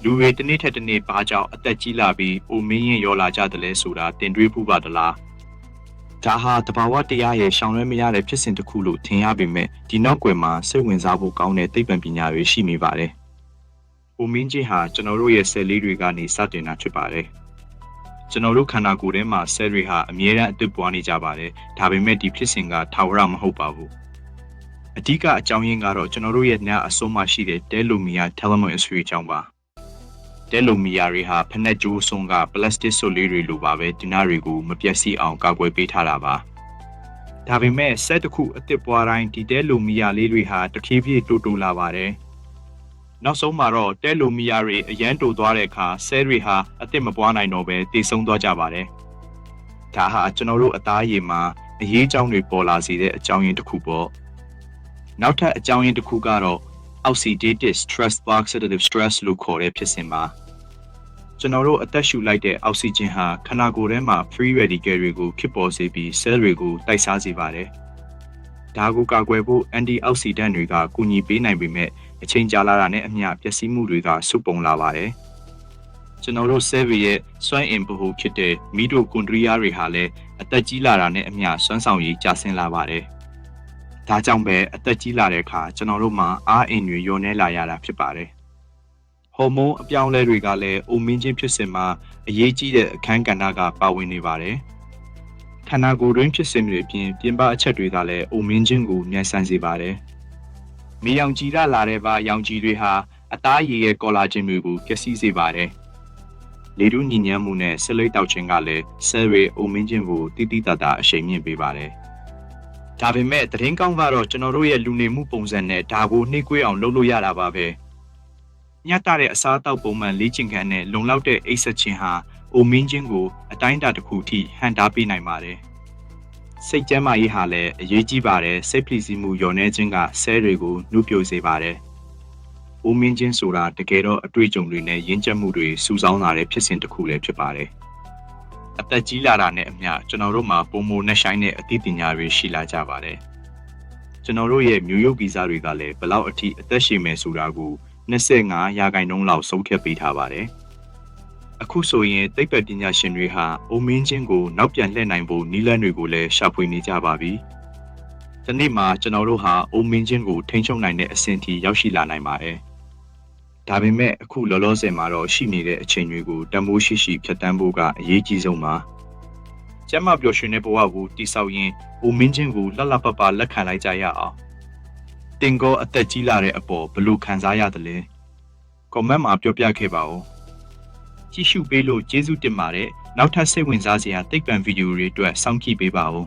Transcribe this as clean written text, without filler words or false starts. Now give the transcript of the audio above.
လူတွေတစ်နေ့ထက်တစ်နေ့ဘာကြောင့်အသက်ကြီးလာပြီးအိုမင်းရင်ရောလာကြတယ်လဲဆိုတာတင်တွေးဖူးပါသလားဒါဟာတဘာဝတရားရဲ့ရှောင်လွှဲမရတဲ့ဖြစ်စဉ်တစ်ခုလို့ထင်ရပေမဲ့ဒီနောက်ွယ်မှာစိတ်ဝင်စားဖို့ကောင်းတဲ့သိပ္ပံပညာတွေရှိနေပါတယ်အိုမင်းချင်းဟာကျွန်တော်တို့ရဲ့ဆယ်လေးတွေကနေစတင်တာဖြစ်ပါတယ်ကျွန်တော်တို့ခန္ဓာကိုယ်ထဲမှာဆဲတွေဟာအမြဲတမ်းအသစ်ပွားနေကြပါတယ်ဒါပေမဲ့ဒီဖြစ်စဉ်ကထာဝရမဟုတ်ပါဘူးအဓိကအကြောင်းရင်းကတော့ကျွန်တော်တို့ရဲ့ညအဆုံးမှရှိတဲ့တဲလိုမီယာ telomerase အကြောင်းပါတဲလိုမီယာတွေဟာဖက်နှက်ကြိုးစွန်းကပလတ်စတစ်ဆွတ်လေးတွေလိုပါပဲဒီနာတွေကိုမပျက်စီးအောင်ကာကွယ်ပေးထားတာပါဒါပေမဲ့ဆက်တစ်ခုအသစ်ပွားတိုင်းဒီတဲလိုမီယာလေးတွေဟာတဖြည်းဖြည်းတိုးလာပါတယ်နောက်ဆုံးမှာတော့တဲလိုမီယာတွေအရန်တိုသွားတဲ့အခါဆဲတွေဟာအသစ်မပွားနိုင်တော့ပဲတည်ဆုံးသွားကြပါတယ်ဒါဟာကျွန်တော်တို့အသားရည်မှာအရေးအကြောင်းတွေပေါ်လာစေတဲ့အကြောင်းရင်းတစ်ခုပေါ့နောက်ထပ်အကြောင်းရင်းတစ်ခုကတော့ oxidative stress oxidative stress လို့ခေါ်တဲ့ဖြစ်စဉ်ပါကျွန်တော်တို့အသက်ရှူလိုက်တဲ့အောက်ဆီဂျင်ဟာခန္ဓာကိုယ်ထဲမှာ free radical တွေကိုဖြစ်ပေါ်စေပြီး cell တွေကိုတိုက်စားစေပါတယ်ဒါကိုကာကွယ်ဖို့ antioxidant တွေကကူညီပေးနိုင်ပေမဲ့အချိန်ကြာလာတာနဲ့အမျှပျက်စီးမှုတွေကစုပုံလာပါတယ်ကျွန်တော်တို့ cell ရဲ့စွမ်းအင်ဗဟိုဖြစ်တဲ့မီတိုကွန်ဒရီယာတွေဟာလည်းအသက်ကြီးလာတာနဲ့အမျှစွမ်းဆောင်ရည်ကျဆင်းလာပါတယ်ဒါကြောင့်ပဲအသက်ကြီးလာတဲ့အခါကျွန်တော်တို့မှာအားအင်တွေလျော့နေလာရတာဖြစ်ပါတယ်။ဟော်မုန်းအပြောင်းအလဲတွေကလည်းအိုမင်းချင်းဖြစ်စဉ်မှာအရေးကြီးတဲ့အခန်းကဏ္ဍကပါဝင်နေပါတယ်။ခန္ဓာကိုယ်တွင်းဖြစ်စဉ်တွေအပြင်ပြင်ပအချက်တွေကလည်းအိုမင်းချင်းကိုမြန်ဆန်စေပါတယ်။မြေရောင်ကြည်လာတဲ့ဘာရောင်ကြည်တွေဟာအသားရည်ရဲ့ကောလာဂျင်တွေကိုပျက်စီးစေပါတယ်။လေထုညစ်ညမ်းမှုနဲ့ဆဲလိပ်တောက်ခြင်းကလည်းဆဲတွေအိုမင်းချင်းကိုတိတိတတ်တာအရှိန်မြင့်ပေးပါတယ်။ဒါပေမဲ့သတင်းကောင်းကတော့ကျွန်တော်တို့ရဲ့လူနေမှုပုံစံနဲ့ဒါကိုနှိမ့်ကွေးအောင်လုပ်လို့ရတာပါပဲညတ်တဲ့အစားအသောက်ပုံမှန်လေ့ကျင့်ခန်းနဲ့လုံလောက်တဲ့အိပ်စက်ခြင်းဟာအိုမင်းချင်းကိုအတိုင်းအတာတစ်ခုထိဟန်တားပေးနိုင်ပါတယ်စိတ်ကျန်းမာရေးဟာလည်းအရေးကြီးပါတယ်စိတ်ဖိစီးမှုလျော့နေခြင်းကဆဲတွေကိုနှုတ်ပြိုစေပါတယ်အိုမင်းချင်းဆိုတာတကယ်တော့အတွေ့အကြုံတွေနဲ့ရင်းချက်မှုတွေစုဆောင်းလာတဲ့ဖြစ်စဉ်တစ်ခုလည်းဖြစ်ပါတယ်အသက်ကြီးလာတာနဲ့အမျှကျွန်တော်တို့မှာပုံမနဲ့ဆိုင်တဲ့အသိပညာတွေရှိလာကြပါတယ်ကျွန်တော်တို့ရဲ့မျိုးရိုးဗီဇတွေကလည်းဘလောက်အထိအသက်ရှည်မယ်ဆိုတာကို25%လောက်ဆုံးဖြတ်ပေးထားပါတယ်အခုဆိုရင်သိပ္ပံပညာရှင်တွေဟာအိုမင်းချင်းကိုနောက်ပြန်လှည့်နိုင်ဖို့နည်းလမ်းတွေကိုလည်းရှာဖွေနေကြပါပြီဒီနေ့မှာကျွန်တော်တို့ဟာအိုမင်းချင်းကိုထိန်းချုပ်နိုင်တဲ့အဆင့်ထိရောက်ရှိလာနိုင်ပါတယ်ဒါပေမဲ့အခုလောလောဆယ်မှာတော့ရှိနေတဲ့အချိန်တွေကိုတမိုးရှိရှိဖြတ်တန်းဖို့ကအရေးကြီးဆုံးပါကျမပျော်ရွှင်တဲ့ဘဝကိုတည်ဆောက်ရင်းအိုမင်းချင်းကိုလှလှပပလက်ခံလိုက်ကြရအောင်တင်ကောအသက်ကြီးလာတဲ့အပေါ်ဘလို့ခံစားရသလဲကွန်မန့်မှာပြောပြခဲ့ပါဦးကြည့်ရှုပေးလို့ကျေးဇူးတင်ပါတယ်နောက်ထပ်စိတ်ဝင်စားစရာသိပ္ပံဗီဒီယိုတွေအတွက်စောင့်ကြည့်ပေးပါဦး